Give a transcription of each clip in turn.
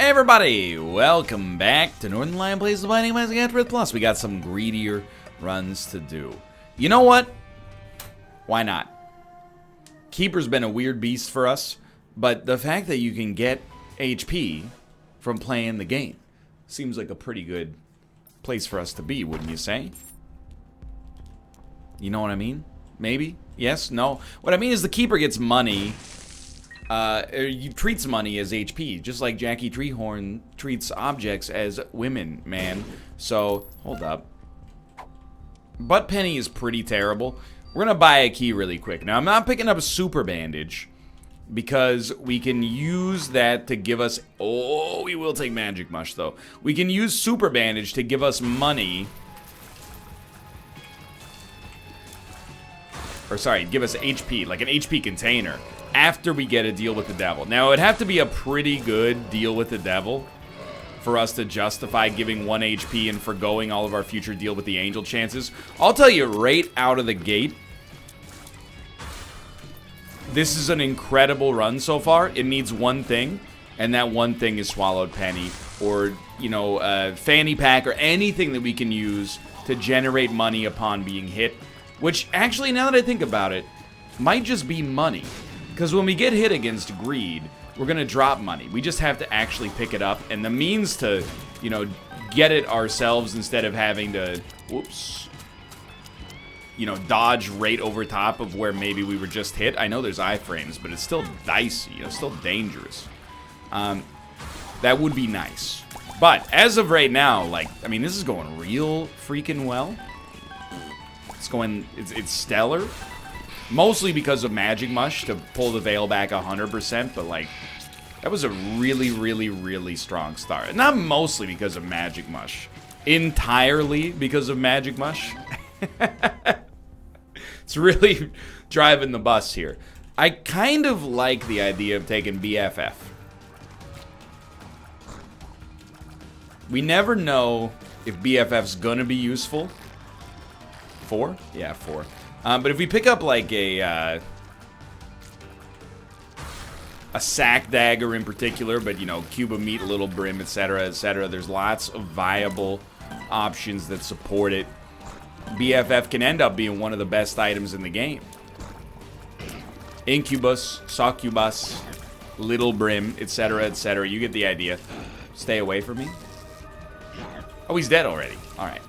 Hey everybody, welcome back to Northernlion Plays the Binding of Isaac AFTERBIRTH Plus. We got some greedier runs to do. You know what? Why not? Keeper's been a weird beast for us, but the fact that you can get HP from playing the game seems like a pretty good place for us to be, wouldn't you say? You know what I mean? Maybe? Yes? No? What I mean is the Keeper gets money. Treats money as HP, just like Jackie Treehorn treats objects as women, man. So, hold up. Butt Penny is pretty terrible. We're gonna buy a key really quick. Now, I'm not picking up a Super Bandage, because we can use that to give us... Oh, we will take Magic Mush, though. We can use Super Bandage to give us money... Or, sorry, give us HP, like an HP container, after we get a deal with the devil. Now, it would have to be a pretty good deal with the devil for us to justify giving 1 HP and forgoing all of our future deal with the angel chances. I'll tell you right out of the gate, this is an incredible run so far. It needs one thing, and that one thing is Swallowed Penny, or, you know, Fanny Pack, or anything that we can use to generate money upon being hit. Which, actually, now that I think about it, might just be money. Because when we get hit against greed, we're going to drop money. We just have to actually pick it up. And the means to, you know, get it ourselves instead of having to, whoops, you know, dodge right over top of where maybe we were just hit. I know there's iframes, but it's still dicey. It's still dangerous. That would be nice. But as of right now, like, I mean, this is going real freaking well. It's going, it's stellar. Mostly because of Magic Mush to pull the veil back 100%, but like, that was a really, really, really strong start. Not mostly because of Magic Mush. Entirely because of Magic Mush. It's really driving the bus here. I kind of like the idea of taking BFF. We never know if BFF's gonna be useful. 4? Yeah, 4. But if we pick up like a sack dagger in particular, but you know, cube of meat, little brim, etc., etc., there's lots of viable options that support it. BFF can end up being one of the best items in the game. Incubus, succubus, little brim, etc., etc. You get the idea. Stay away from me. Oh, he's dead already. All right.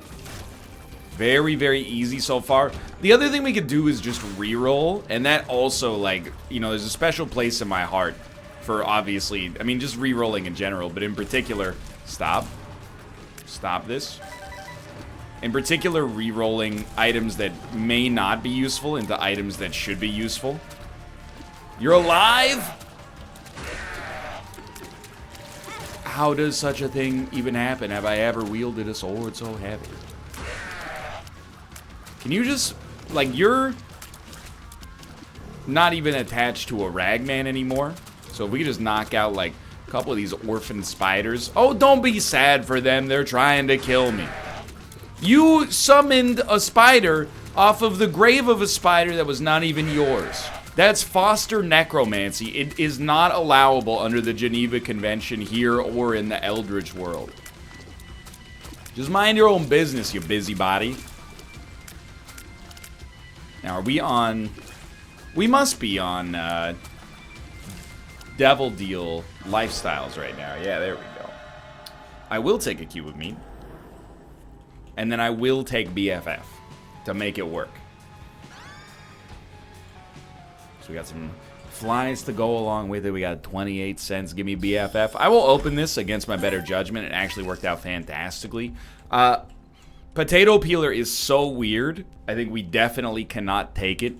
Very, very easy so far. The other thing we could do is just reroll, and that also, like, you know, there's a special place in my heart for, obviously, I mean, just rerolling in general, but in particular, stop this. In particular, rerolling items that may not be useful into items that should be useful. You're alive? How does such a thing even happen? Have I ever wielded a sword so heavy? Can you just, like, you're not even attached to a ragman anymore. So if we could just knock out, like, a couple of these orphan spiders. Oh, don't be sad for them. They're trying to kill me. You summoned a spider off of the grave of a spider that was not even yours. That's foster necromancy. It is not allowable under the Geneva Convention here or in the Eldritch world. Just mind your own business, you busybody. Now, are we on... We must be on Devil Deal Lifestyles right now. Yeah, there we go. I will take a cube of meat. And then I will take BFF to make it work. So we got some flies to go along with it. We got 28 cents. Give me BFF. I will open this against my better judgment. It actually worked out fantastically. Potato Peeler is so weird. I think we definitely cannot take it.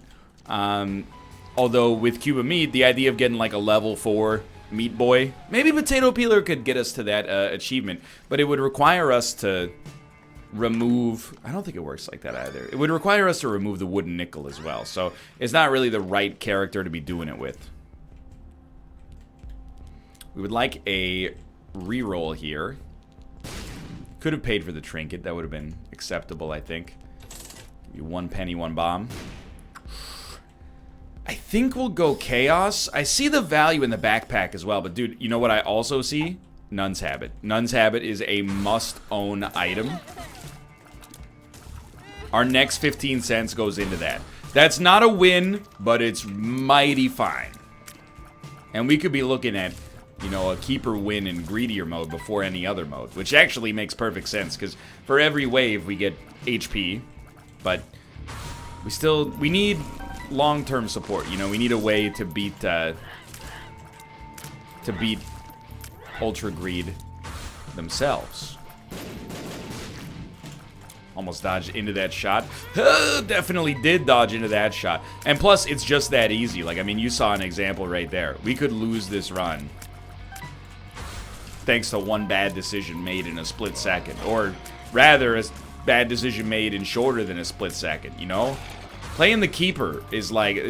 Although with Cube of Meat, the idea of getting like a level 4 Meat Boy, maybe Potato Peeler could get us to that achievement, but it would require us to remove... I don't think it works like that either. It would require us to remove the wooden nickel as well, so it's not really the right character to be doing it with. We would like a reroll here. Could have paid for the trinket. That would have been acceptable, I think. 1 penny, 1 bomb. I think we'll go Chaos. I see the value in the backpack as well, but dude, you know what I also see? Nun's Habit. Nun's Habit is a must-own item. Our next 15 cents goes into that. That's not a win, but it's mighty fine. And we could be looking at, you know, a keeper win in greedier mode before any other mode, which actually makes perfect sense, because for every wave we get HP, but we need long-term support. You know, we need a way to beat Ultra Greed themselves. Almost dodged into that shot. Definitely did dodge into that shot. And plus, it's just that easy. Like, I mean, you saw an example right there. We could lose this run thanks to one bad decision made in a split second. Or rather, a bad decision made in shorter than a split second, you know? Playing the keeper is like,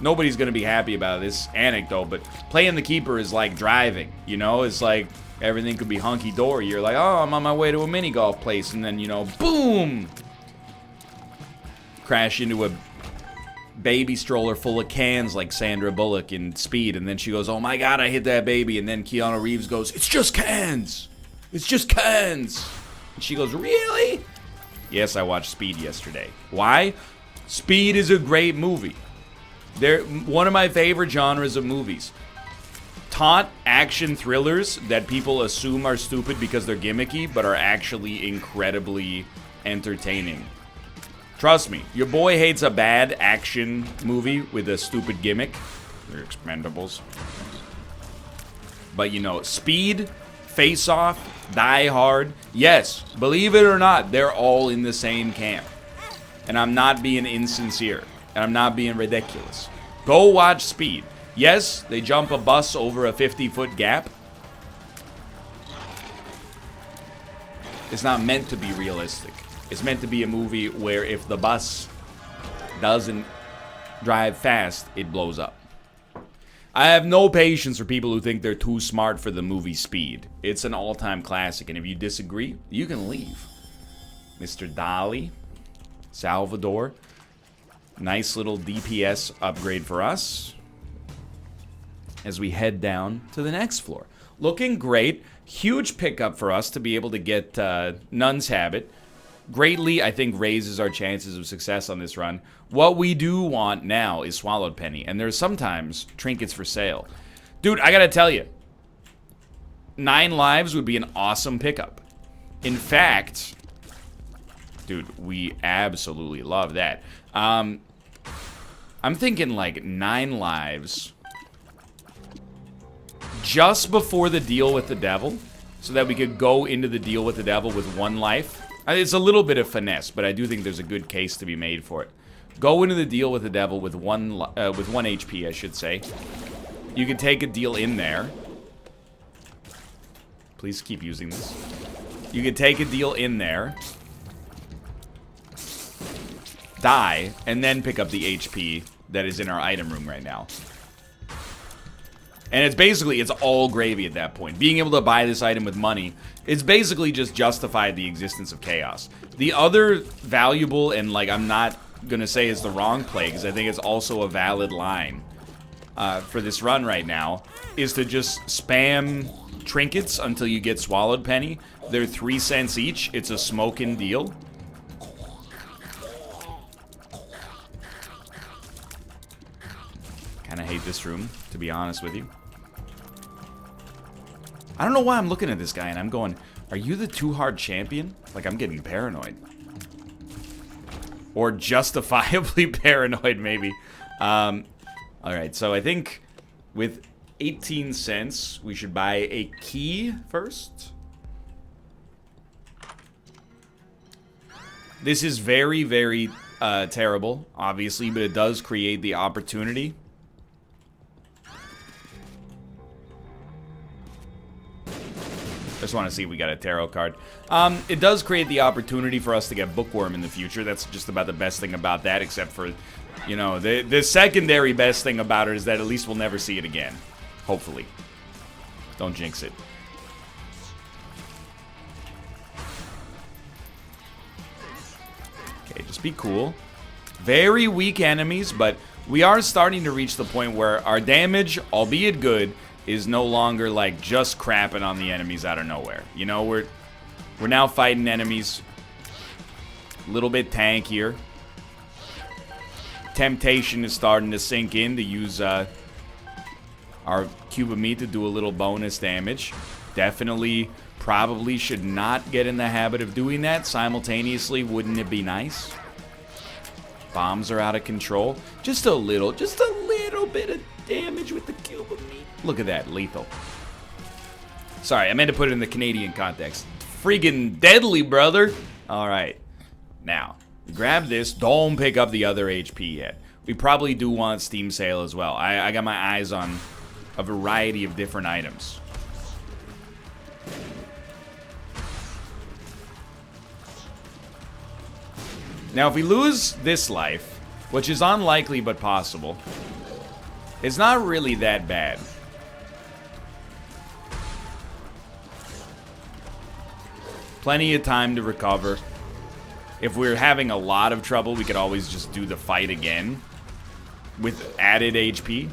nobody's going to be happy about this anecdote, but playing the keeper is like driving, you know? It's like everything could be hunky-dory. You're like, oh, I'm on my way to a mini-golf place, and then, you know, boom! Crash into a baby stroller full of cans like Sandra Bullock in Speed, and then she goes, oh my god, I hit that baby, and then Keanu Reeves goes, it's just cans! It's just cans! And she goes, really? Yes, I watched Speed yesterday. Why? Speed is a great movie. They're one of my favorite genres of movies. Taut action thrillers that people assume are stupid because they're gimmicky, but are actually incredibly entertaining. Trust me, your boy hates a bad action movie with a stupid gimmick. They're Expendables. But you know, Speed, Face Off, Die Hard, yes, believe it or not, they're all in the same camp. And I'm not being insincere, and I'm not being ridiculous. Go watch Speed. Yes, they jump a bus over a 50-foot gap. It's not meant to be realistic. It's meant to be a movie where if the bus doesn't drive fast, it blows up. I have no patience for people who think they're too smart for the movie Speed. It's an all-time classic, and if you disagree, you can leave. Mr. Dolly, Salvador, nice little DPS upgrade for us as we head down to the next floor. Looking great. Huge pickup for us to be able to get Nun's Habit. Greatly, I think, raises our chances of success on this run. What we do want now is Swallowed Penny, and there's sometimes trinkets for sale. Dude, I gotta tell you, 9 lives would be an awesome pickup. In fact, dude, we absolutely love that. I'm thinking like 9 lives just before the deal with the devil, so that we could go into the deal with the devil with 1 life. It's a little bit of finesse, but I do think there's a good case to be made for it. Go into the deal with the devil with 1 HP, I should say. You can take a deal in there. Please keep using this. You can take a deal in there, die, and then pick up the HP that is in our item room right now. And it's basically, it's all gravy at that point. Being able to buy this item with money, it's basically just justified the existence of chaos. The other valuable, and like I'm not gonna say is the wrong play, because I think it's also a valid line for this run right now, is to just spam trinkets until you get Swallowed Penny. They're 3 cents each. It's a smoking deal. Kinda hate this room, to be honest with you. I don't know why I'm looking at this guy and I'm going, are you the too hard champion? Like, I'm getting paranoid. Or justifiably paranoid, maybe. Alright, so I think with 18 cents, we should buy a key first. This is very, very terrible, obviously, but it does create the opportunity. Just want to see if we got a tarot card. It does create the opportunity for us to get Bookworm in the future. That's just about the best thing about that, except for, you know, the secondary best thing about it is that at least we'll never see it again. Hopefully. Don't jinx it. Okay, just be cool. Very weak enemies, but we are starting to reach the point where our damage, albeit good, is no longer like just crapping on the enemies out of nowhere. You know, we're now fighting enemies a little bit tankier. Temptation is starting to sink in to use our cube of meat to do a little bonus damage. Definitely, probably should not get in the habit of doing that simultaneously. Wouldn't it be nice? Bombs are out of control. Just a little bit of damage with the cube of meat. Look at that, lethal. Sorry, I meant to put it in the Canadian context. Friggin' deadly, brother. All right, now grab this. Don't pick up the other HP yet. We probably do want Steam Sale as well. I got my eyes on a variety of different items. Now, if we lose this life, which is unlikely but possible, it's not really that bad. Plenty of time to recover. If we're having a lot of trouble, we could always just do the fight again with added HP.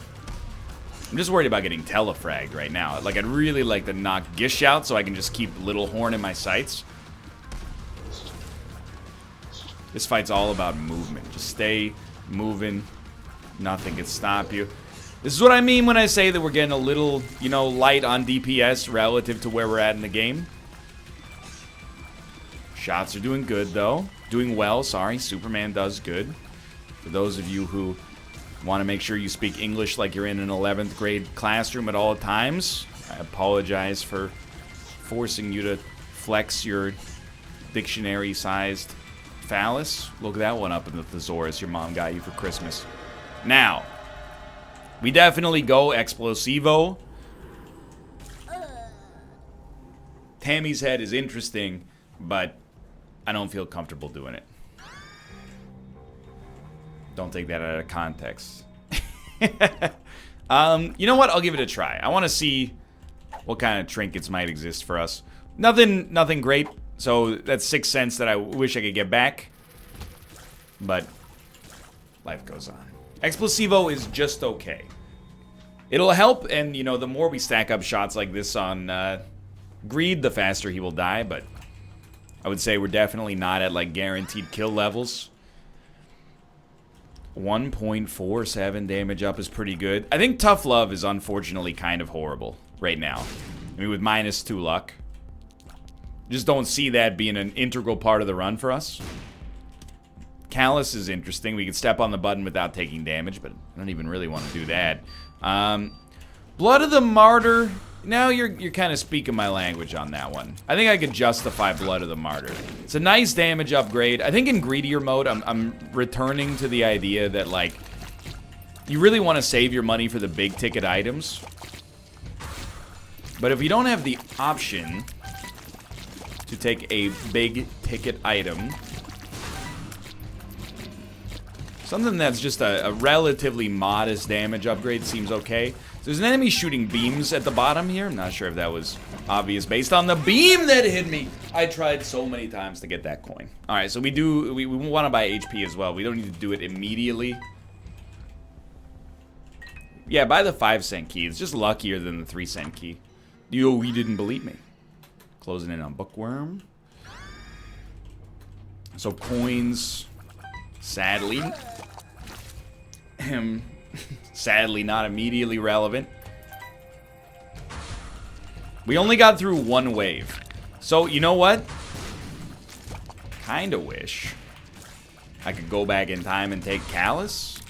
I'm just worried about getting telefragged right now. Like, I'd really like to knock Gish out so I can just keep Little Horn in my sights. This fight's all about movement. Just stay moving. Nothing can stop you. This is what I mean when I say that we're getting a little, you know, light on DPS relative to where we're at in the game. Shots are doing good, though. Doing well, sorry. Superman does good. For those of you who want to make sure you speak English like you're in an 11th grade classroom at all times, I apologize for forcing you to flex your dictionary-sized phallus. Look that one up in the thesaurus your mom got you for Christmas. Now, we definitely go Explosivo. Tammy's head is interesting, but I don't feel comfortable doing it. Don't take that out of context. You know what? I'll give it a try. I want to see what kind of trinkets might exist for us. Nothing great. So that's 6 cents that I wish I could get back. But life goes on. Explosivo is just okay. It'll help, and you know, the more we stack up shots like this on Greed, the faster he will die. But I would say we're definitely not at like guaranteed kill levels. 1.47 damage up is pretty good. I think Tough Love is unfortunately kind of horrible right now. I mean, with -2 luck. Just don't see that being an integral part of the run for us. Callus is interesting. We can step on the button without taking damage, but I don't even really want to do that. Blood of the Martyr. Now you're kind of speaking my language on that one. I think I could justify Blood of the Martyr. It's a nice damage upgrade. I think in greedier mode, I'm returning to the idea that, like, you really want to save your money for the big ticket items. But if you don't have the option to take a big ticket item, something that's just a relatively modest damage upgrade seems okay. So there's an enemy shooting beams at the bottom here. I'm not sure if that was obvious based on the beam that hit me. I tried so many times to get that coin. All right, so we want to buy HP as well. We don't need to do it immediately. Yeah, buy the 5-cent key. It's just luckier than the 3-cent key. You didn't believe me. Closing in on Bookworm. So coins, sadly, sadly not immediately relevant. We only got through one wave. So, you know what? Kinda wish I could go back in time and take Callus.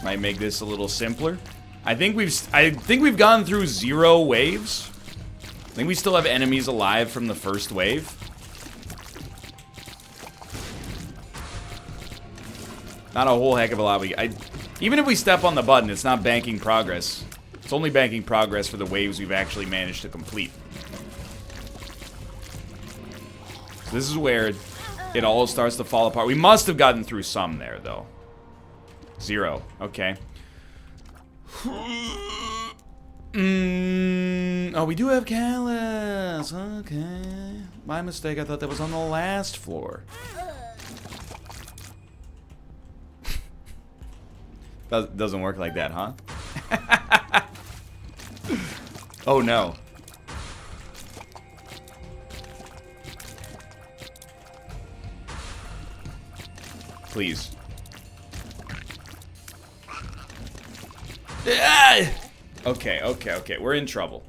Might make this a little simpler. I think we've gone through 0 waves. I think we still have enemies alive from the first wave. Not a whole heck of a lot. Even if we step on the button, it's not banking progress. It's only banking progress for the waves we've actually managed to complete. So this is where it all starts to fall apart. We must have gotten through some there, though. 0. Okay. Oh, we do have Callus. Okay. My mistake. I thought that was on the last floor. Doesn't work like that, huh? Oh no. Please. Okay. We're in trouble.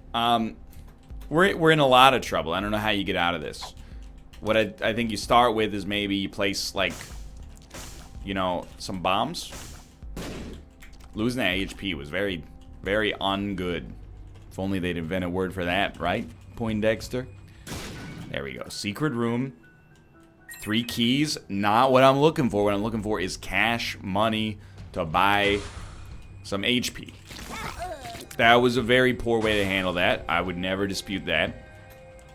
We're in a lot of trouble. I don't know how you get out of this. What I think you start with is maybe you place, like, you know, some bombs. Losing that HP was very, very ungood. If only they'd invent a word for that, right? Poindexter. There we go. Secret room. 3 keys. Not what I'm looking for. What I'm looking for is cash money to buy some HP. That was a very poor way to handle that. I would never dispute that.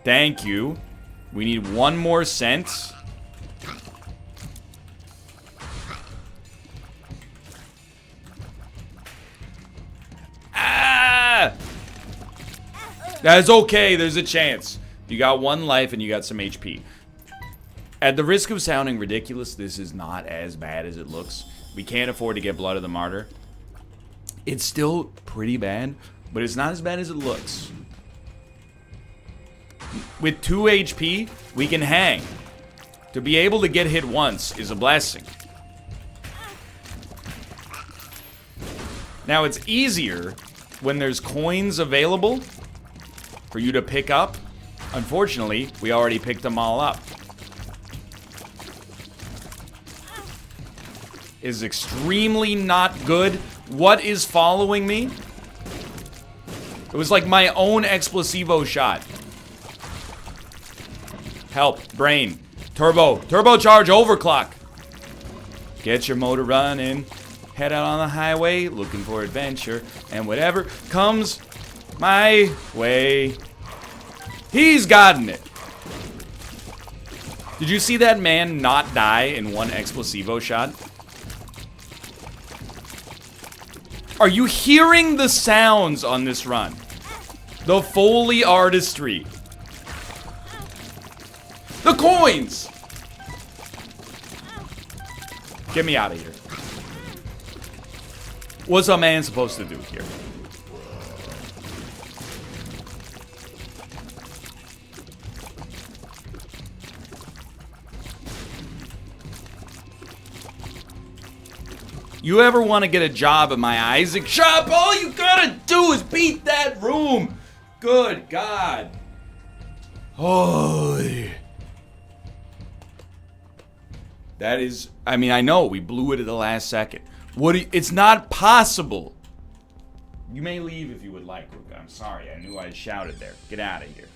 Thank you. We need 1 more cent. Ah! That's okay. There's a chance. You got 1 life and you got some HP. At the risk of sounding ridiculous, this is not as bad as it looks. We can't afford to get Blood of the Martyr. It's still pretty bad, but it's not as bad as it looks. With 2 HP, we can hang. To be able to get hit once is a blessing. Now, it's easier when there's coins available for you to pick up. Unfortunately, we already picked them all up. Is extremely not good. What is following me? It was like my own explosivo shot. Help, brain. Turbocharge, overclock. Get your motor running. Head out on the highway, looking for adventure. And whatever comes my way. He's gotten it. Did you see that man not die in 1 explosivo shot? Are you hearing the sounds on this run? The Foley artistry. The coins! Get me out of here. What's a man supposed to do here? You ever want to get a job at my Isaac shop? All you gotta do is beat that room. Good God. Holy. That is, I mean, I know we blew it at the last second. It's not possible. You may leave if you would like, Luca. I'm sorry. I knew I shouted there. Get out of here.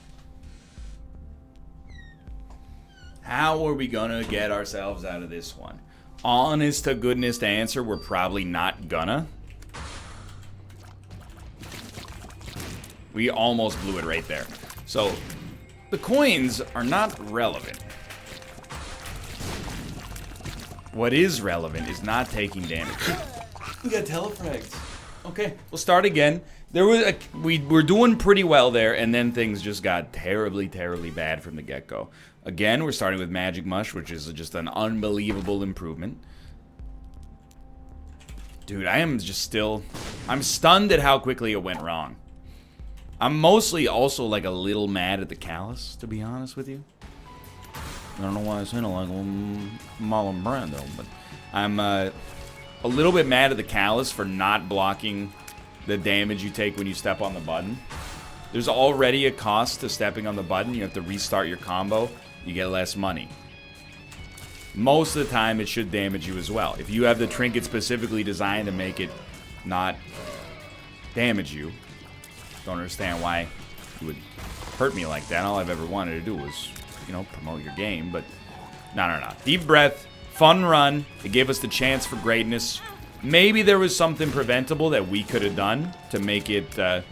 How are we gonna get ourselves out of this one? Honest to goodness to answer, we're probably not gonna. We almost blew it right there. So, the coins are not relevant. What is relevant is not taking damage. We got telefrags. Okay, we'll start again. We were doing pretty well there, and then things just got terribly, terribly bad from the get-go. Again, we're starting with Magic Mush, which is just an unbelievable improvement. Dude, I am just still... I'm stunned at how quickly it went wrong. I'm mostly also like a little mad at the Callus, to be honest with you. I don't know why I sound like Marlon Brando, but I'm a little bit mad at the Callus for not blocking the damage you take when you step on the button. There's already a cost to stepping on the button. You have to restart your combo. You get less money. Most of the time, it should damage you as well. If you have the trinket specifically designed to make it not damage you, don't understand why you would hurt me like that. All I've ever wanted to do was, you know, promote your game, but no. Deep breath, fun run. It gave us the chance for greatness. Maybe there was something preventable that we could have done to make it a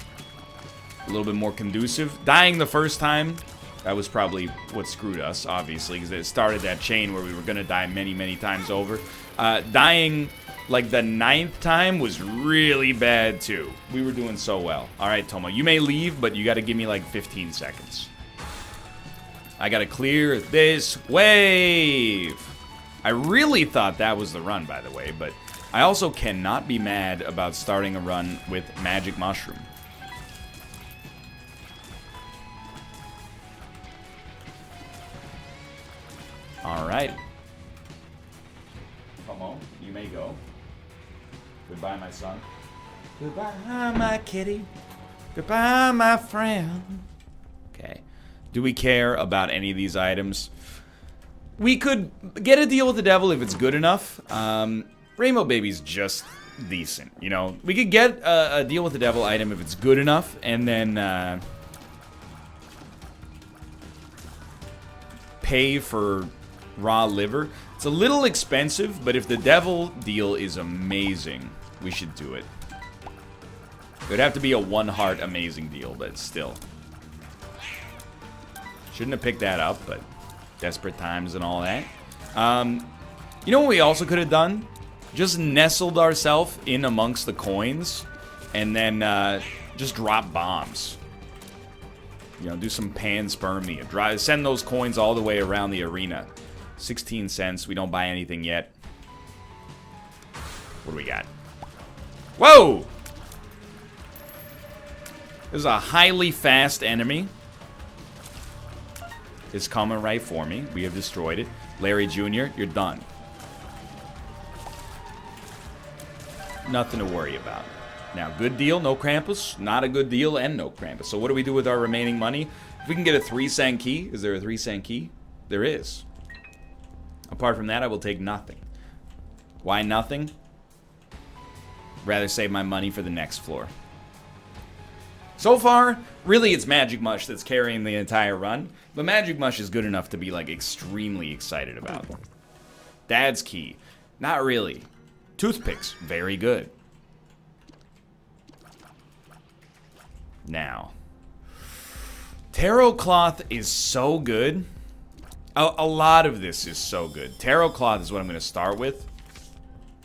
little bit more conducive. Dying the first time, that was probably what screwed us, obviously, because it started that chain where we were going to die many, many times over. Dying, like, the 9th time was really bad, too. We were doing so well. All right, Tomo, you may leave, but you got to give me, like, 15 seconds. I got to clear this wave. I really thought that was the run, by the way, but I also cannot be mad about starting a run with Magic Mushroom. goodbye, my son. Goodbye, my kitty. Goodbye, my friend. Okay. Do we care about any of these items? We could get a deal with the devil if it's good enough. Rainbow Baby's just decent, you know. We could get a deal with the devil item if it's good enough, and then pay for raw liver. It's a little expensive, but if the devil deal is amazing, we should do it. It would have to be a one heart amazing deal, but still. Shouldn't have picked that up, but desperate times and all that. You know what we also could have done? Just nestled ourselves in amongst the coins and then just drop bombs. You know, do some panspermia. Send those coins all the way around the arena. 16 cents. We don't buy anything yet. What do we got? Whoa! There's a highly fast enemy. It's coming right for me. We have destroyed it. Larry Jr., you're done. Nothing to worry about. Now, good deal, no Krampus. Not a good deal, and no Krampus. So what do we do with our remaining money? If we can get a 3-cent key. Is there a 3-cent key? There is. Apart from that, I will take nothing. Why nothing? Rather save my money for the next floor. So far, really it's Magic Mush that's carrying the entire run. But Magic Mush is good enough to be, like, extremely excited about. Dad's Key. Not really. Toothpicks. Very good. Now. Tarot Cloth is so good. A lot of this is so good. Tarot Cloth is what I'm going to start with.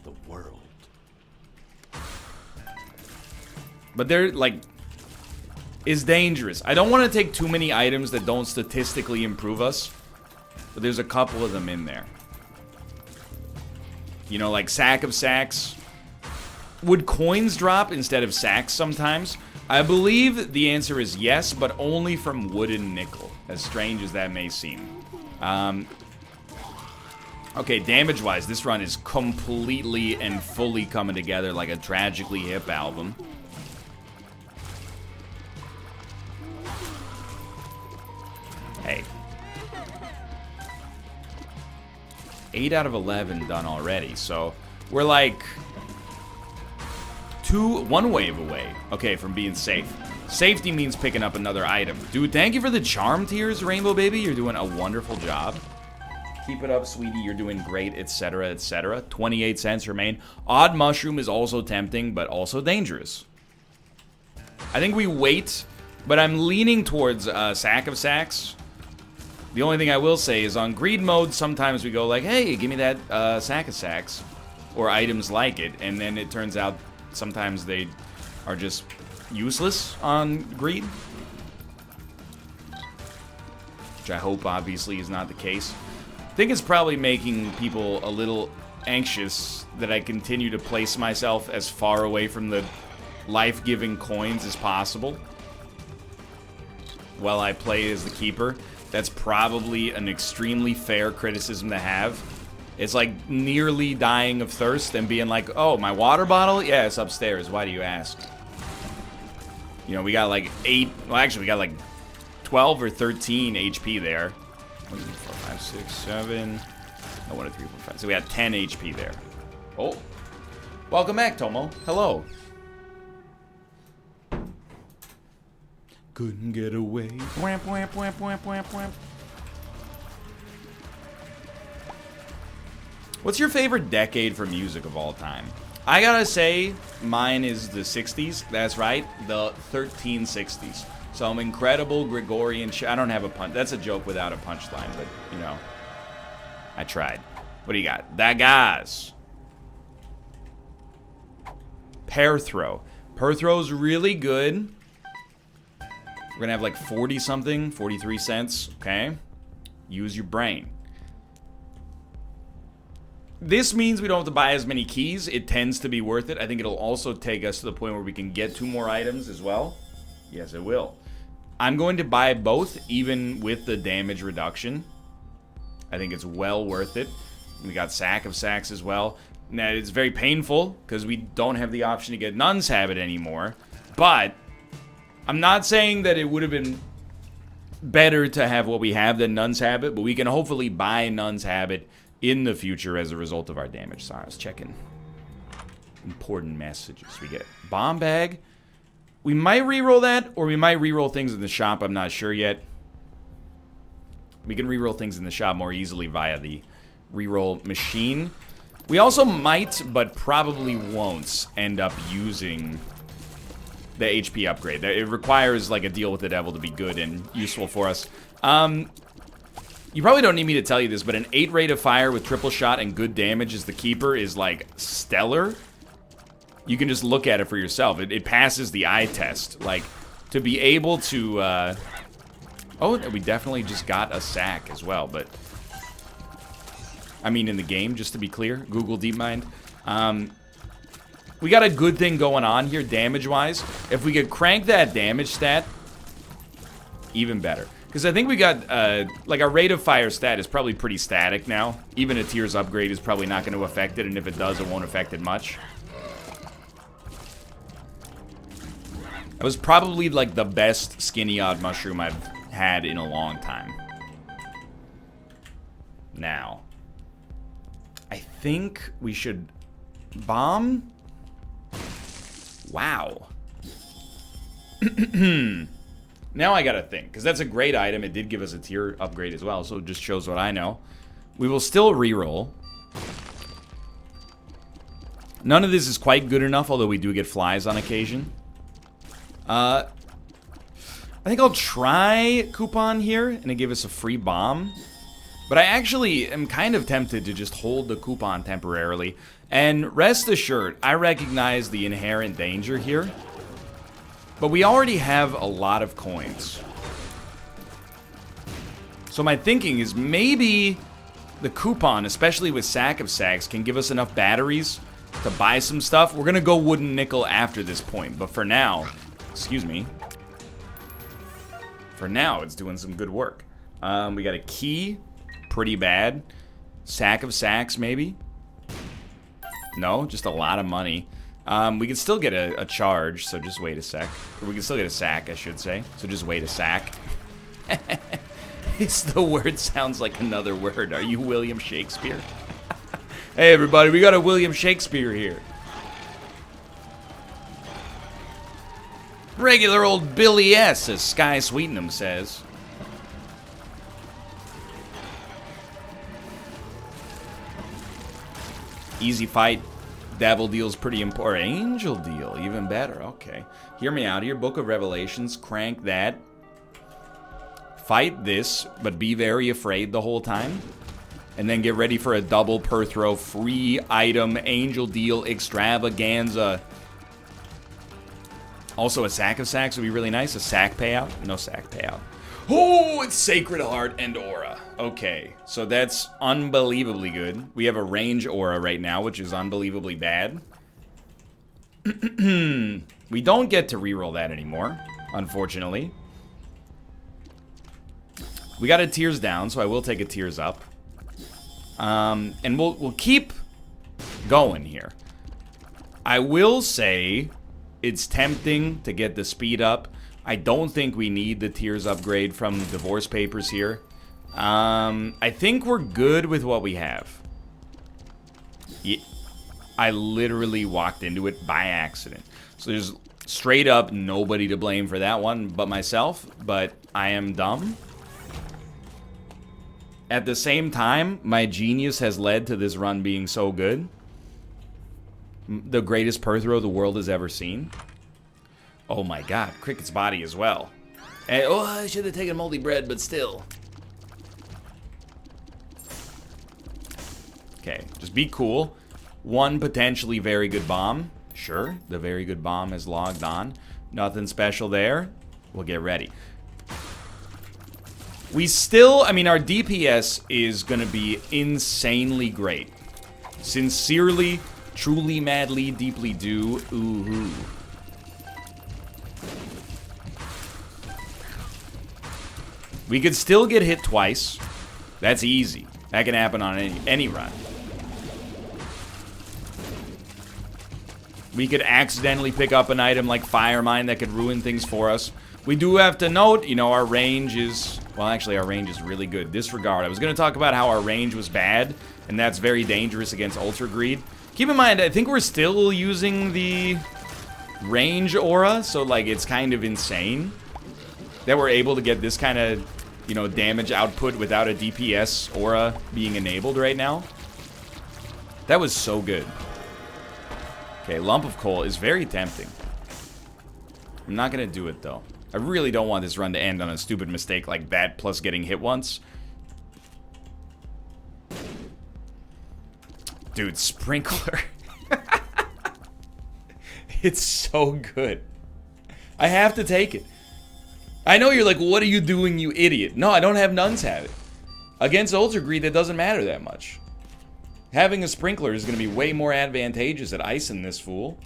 The world. But they're, like, is dangerous. I don't want to take too many items that don't statistically improve us. But there's a couple of them in there. You know, like Sack of Sacks. Would coins drop instead of sacks sometimes? I believe the answer is yes, but only from wood and nickel. As strange as that may seem. Okay, damage-wise, this run is completely and fully coming together like a Tragically Hip album. Hey. 8 out of 11 done already, so we're like 1 wave away, okay, from being safe. Safety means picking up another item. Dude, thank you for the charm tiers, Rainbow Baby. You're doing a wonderful job. Keep it up, sweetie. You're doing great, etc., etc. 28 cents remain. Odd Mushroom is also tempting, but also dangerous. I think we wait, but I'm leaning towards Sack of Sacks. The only thing I will say is on greed mode, sometimes we go like, hey, give me that Sack of Sacks. Or items like it, and then it turns out sometimes they are just useless on greed. Which I hope obviously is not the case. I think it's probably making people a little anxious that I continue to place myself as far away from the life-giving coins as possible while I play as the keeper. That's probably an extremely fair criticism to have. It's like nearly dying of thirst and being like, oh, my water bottle? Yeah, it's upstairs. Why do you ask? You know, we got like 8, well, actually, we got like 12 or 13 HP there. 1, 2, 3, 4, 5, 6, 7. No, 1, 2, 3, 4, 5. So we had 10 HP there. Oh. Welcome back, Tomo. Hello. Couldn't get away. Wamp, wamp, wamp, wamp, wamp, wamp. What's your favorite decade for music of all time? I gotta say, mine is the 60s. That's right, the 1360s. Some incredible Gregorian I don't have a punch. That's a joke without a punchline, but, you know, I tried. What do you got? Dagas. Pear Throw. Pear Throw's really good. We're gonna have like 40-something, 43 cents, okay? Use your brain. This means we don't have to buy as many keys. It tends to be worth it. I think it'll also take us to the point where we can get 2 more items as well. Yes, it will. I'm going to buy both, even with the damage reduction. I think it's well worth it. We got Sack of Sacks as well. Now, it's very painful because we don't have the option to get Nun's Habit anymore. But I'm not saying that it would have been better to have what we have than Nun's Habit, but we can hopefully buy Nun's Habit in the future as a result of our damage. Sorry, I was checking important messages. We get Bomb Bag. We might reroll that, or we might reroll things in the shop. I'm not sure yet. We can reroll things in the shop more easily via the reroll machine. We also might, but probably won't, end up using the HP upgrade. It requires like a deal with the devil to be good and useful for us. You probably don't need me to tell you this, but an 8 rate of fire with triple shot and good damage as the keeper is like stellar. You can just look at it for yourself. It passes the eye test. Like, to be able to, oh, we definitely just got a sack as well, but I mean in the game, just to be clear. Google DeepMind. We got a good thing going on here, damage-wise. If we could crank that damage stat, even better. Because I think we got, like, our rate of fire stat is probably pretty static now. Even a Tears upgrade is probably not going to affect it, and if it does, it won't affect it much. That was probably, like, the best Skinny Odd Mushroom I've had in a long time. Now, I think we should bomb. Wow. Now I gotta think, because that's a great item. It did give us a tier upgrade as well, so it just shows what I know. We will still reroll. None of this is quite good enough, although we do get flies on occasion. I think I'll try coupon here, and it give us a free bomb. But I actually am kind of tempted to just hold the coupon temporarily. And rest assured, I recognize the inherent danger here. But we already have a lot of coins. So my thinking is maybe the coupon, especially with Sack of Sacks, can give us enough batteries to buy some stuff. We're going to go wooden nickel after this point. But for now, excuse me. For now, it's doing some good work. We got a key. Pretty bad. Sack of Sacks, maybe? No, just a lot of money. We can still get a charge, so just wait a sec. Or we can still get a sack, I should say. So just wait a sack. It's the word sounds like another word. Are you William Shakespeare? Hey, everybody, we got a William Shakespeare here. Regular old Billy S., as Sky Sweetenham says. Easy fight. Devil deal's pretty important. Angel deal, even better. Okay. Hear me out here. Book of Revelations. Crank that. Fight this, but be very afraid the whole time. And then get ready for a double per throw. Free item. Angel deal extravaganza. Also, a Sack of Sacks would be really nice. A sack payout. No sack payout. Oh, it's Sacred Heart and Aura. Okay, so that's unbelievably good. We have a range aura right now, which is unbelievably bad. We don't get to reroll that anymore, unfortunately. We got a Tears down, so I will take a Tears up. And we'll keep going here. I will say it's tempting to get the speed up. I don't think we need the Tears upgrade from Divorce Papers here. I think we're good with what we have. Yeah, I literally walked into it by accident. So there's straight up nobody to blame for that one but myself, but I am dumb. At the same time, my genius has led to this run being so good. The greatest per throw the world has ever seen. Oh my god, Cricket's body as well. And, oh, I should have taken moldy bread, but still. Okay, just be cool. One potentially very good bomb. Sure, the very good bomb is logged on. Nothing special there. We'll get ready. We still, I mean, our DPS is going to be insanely great. Sincerely, truly, madly, deeply do. Ooh-hoo. We could still get hit twice. That's easy. That can happen on any run. We could accidentally pick up an item like Fire Mine that could ruin things for us. We do have to note, you know, our range is... Well, actually, our range is really good. Disregard. I was going to talk about how our range was bad, and that's very dangerous against Ultra Greed. Keep in mind, I think we're still using the range aura, so, like, it's kind of insane that we're able to get this kind of, you know, damage output without a DPS aura being enabled right now. That was so good. Okay, Lump of Coal is very tempting. I'm not going to do it, though. I really don't want this run to end on a stupid mistake like that, plus getting hit once. Dude, Sprinkler. It's so good. I have to take it. I know you're like, what are you doing, you idiot? No, I don't have Nuns have it. Against Ultra Greed, that doesn't matter that much. Having a Sprinkler is going to be way more advantageous at icing this fool.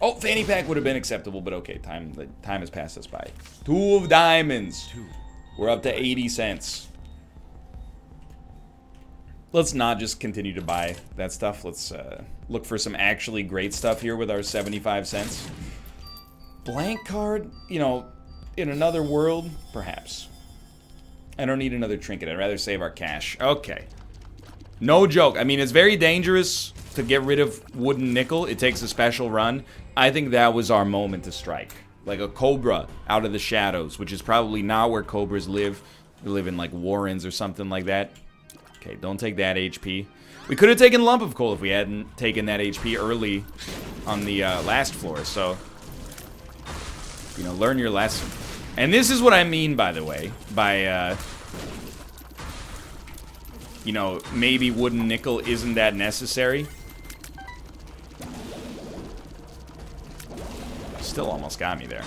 Oh, Fanny Pack would have been acceptable, but okay, time has passed us by. 2 of diamonds. We're up to 80 cents. Let's not just continue to buy that stuff. Let's look for some actually great stuff here with our 75 cents. Blank card, you know, in another world, perhaps. I don't need another trinket. I'd rather save our cash. Okay. No joke. I mean, it's very dangerous to get rid of wooden nickel. It takes a special run. I think that was our moment to strike. Like a cobra out of the shadows, which is probably not where cobras live. They live in like warrens or something like that. Okay, don't take that HP. We could have taken Lump of Coal if we hadn't taken that HP early on the last floor. So, you know, learn your lesson. And this is what I mean, by the way, by... you know, maybe wooden nickel isn't that necessary. Still almost got me there.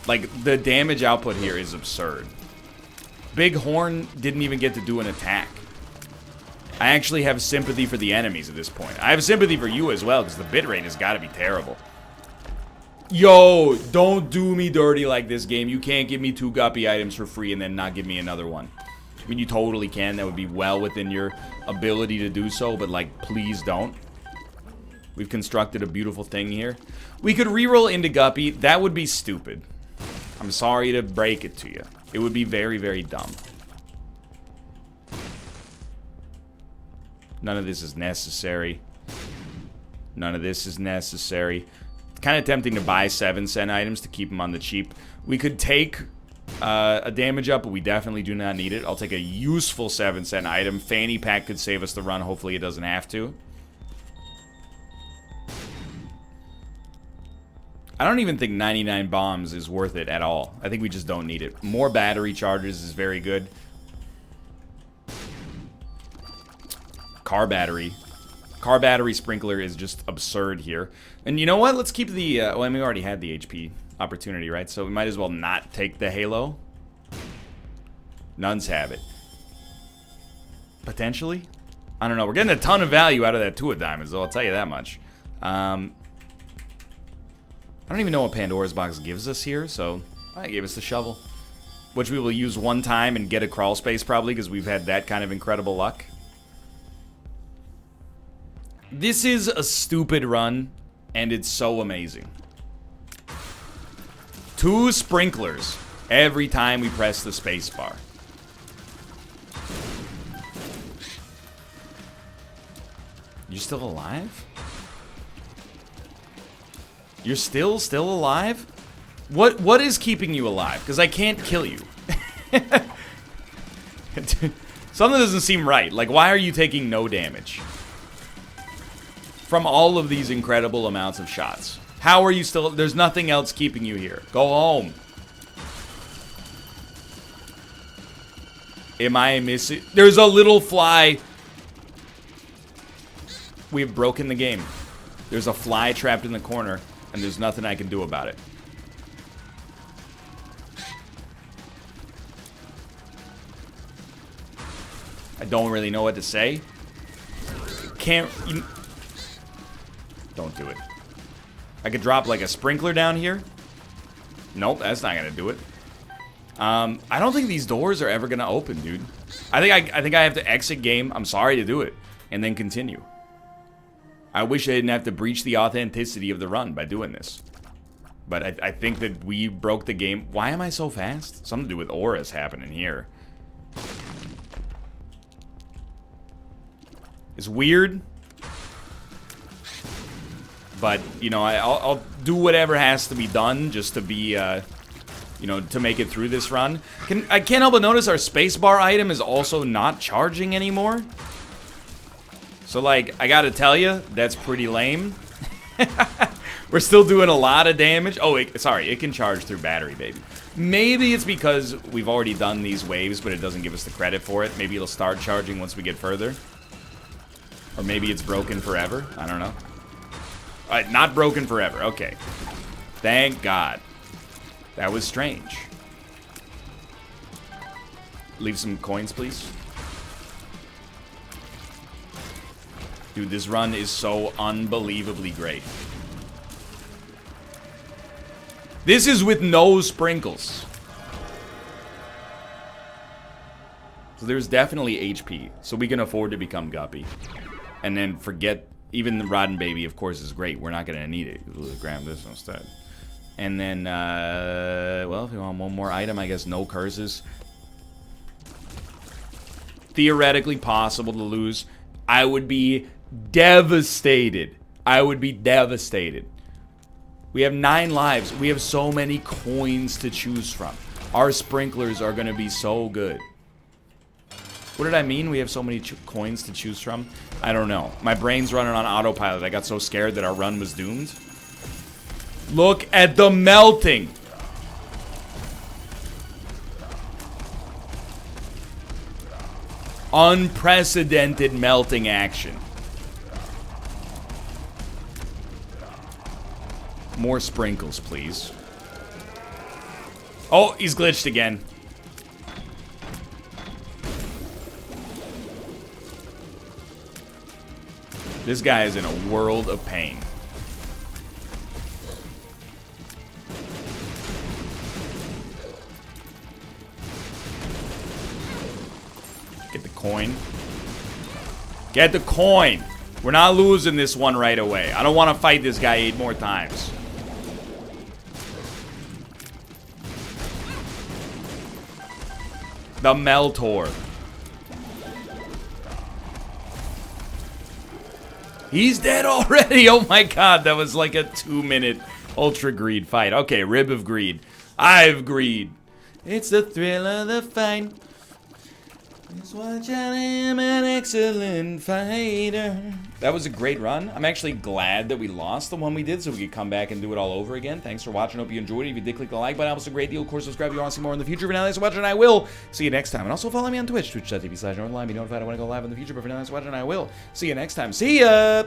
Like, the damage output here is absurd. Big Horn didn't even get to do an attack. I actually have sympathy for the enemies at this point. I have sympathy for you as well, because the bitrate has got to be terrible. Yo, don't do me dirty like this, game. You can't give me 2 guppy items for free and then not give me another one. I mean, you totally can. That would be well within your ability to do so, but, like, please don't. We've constructed a beautiful thing here. We could reroll into guppy. That would be stupid. I'm sorry to break it to you. It would be very, very dumb. None of this is necessary. None of this is necessary. Kind of tempting to buy 7-cent items to keep them on the cheap. We could take a damage up, but we definitely do not need it. I'll take a useful 7-cent item. Fanny Pack could save us the run. Hopefully it doesn't have to. I don't even think 99 bombs is worth it at all. I think we just don't need it. More battery charges is very good. Car battery. Car battery sprinkler is just absurd here. And you know what? Let's keep the... well, I mean, we already had the HP opportunity, right? So we might as well not take the Halo. Nuns have it. Potentially? I don't know. We're getting a ton of value out of that 2 of diamonds, though. I'll tell you that much. I don't even know what Pandora's box gives us here, so I gave us the shovel. Which we will use one time and get a crawl space, probably, because we've had that kind of incredible luck. This is a stupid run, and it's so amazing. 2 sprinklers every time we press the space bar. You still alive? You're still alive? What is keeping you alive? Because I can't kill you. Something doesn't seem right. Like, why are you taking no damage from all of these incredible amounts of shots? How are you still... There's nothing else keeping you here. Go home. Am I missing... There's a little fly. We've broken the game. There's a fly trapped in the corner, and there's nothing I can do about it. I don't really know what to say. Can't... Don't do it. I could drop like a sprinkler down here. Nope, that's not gonna do it. I don't think these doors are ever gonna open, dude. I think I have to exit game. I'm sorry to do it, and then continue. I wish I didn't have to breach the authenticity of the run by doing this. But I think that we broke the game. Why am I so fast? Something to do with auras happening here. It's weird. But, you know, I'll do whatever has to be done just to be, you know, to make it through this run. I can't help but notice our spacebar item is also not charging anymore. So, like, I gotta tell you, that's pretty lame. We're still doing a lot of damage. Oh, sorry, it can charge through battery, baby. Maybe it's because we've already done these waves, but it doesn't give us the credit for it. Maybe it'll start charging once we get further. Or maybe it's broken forever. I don't know. Alright, not broken forever. Okay. Thank God. That was strange. Leave some coins, please. Dude, this run is so unbelievably great. This is with no sprinkles. So there's definitely HP. So we can afford to become Guppy. And then forget, even the Rotten Baby, of course, is great. We're not going to need it. We'll grab this instead. And then, well, if you want one more item, I guess no curses. Theoretically possible to lose. I would be devastated. I would be devastated. We have 9 lives. We have so many coins to choose from. Our sprinklers are going to be so good. What did I mean? We have so many coins to choose from? I don't know. My brain's running on autopilot. I got so scared that our run was doomed. Look at the melting. Unprecedented melting action. More sprinkles, please. Oh, he's glitched again. This guy is in a world of pain. Get the coin. Get the coin. We're not losing this one right away. I don't want to fight this guy 8 more times. The Meltor. He's dead already. Oh my god, that was like a 2-minute Ultra Greed fight. Okay, Rib of Greed. I've greed. It's the thrill of the fight. It's what I am, an excellent fighter. That was a great run. I'm actually glad that we lost the one we did so we could come back and do it all over again. Thanks for watching. Hope you enjoyed it. If you did, click the like button. That was a great deal. Of course, subscribe if you want to see more in the future. For now, thanks for watching, and I will see you next time. And also follow me on Twitch, twitch.tv/Northernlion. Be notified when I go live in the future. But for now, thanks for watching, and I will see you next time. See ya!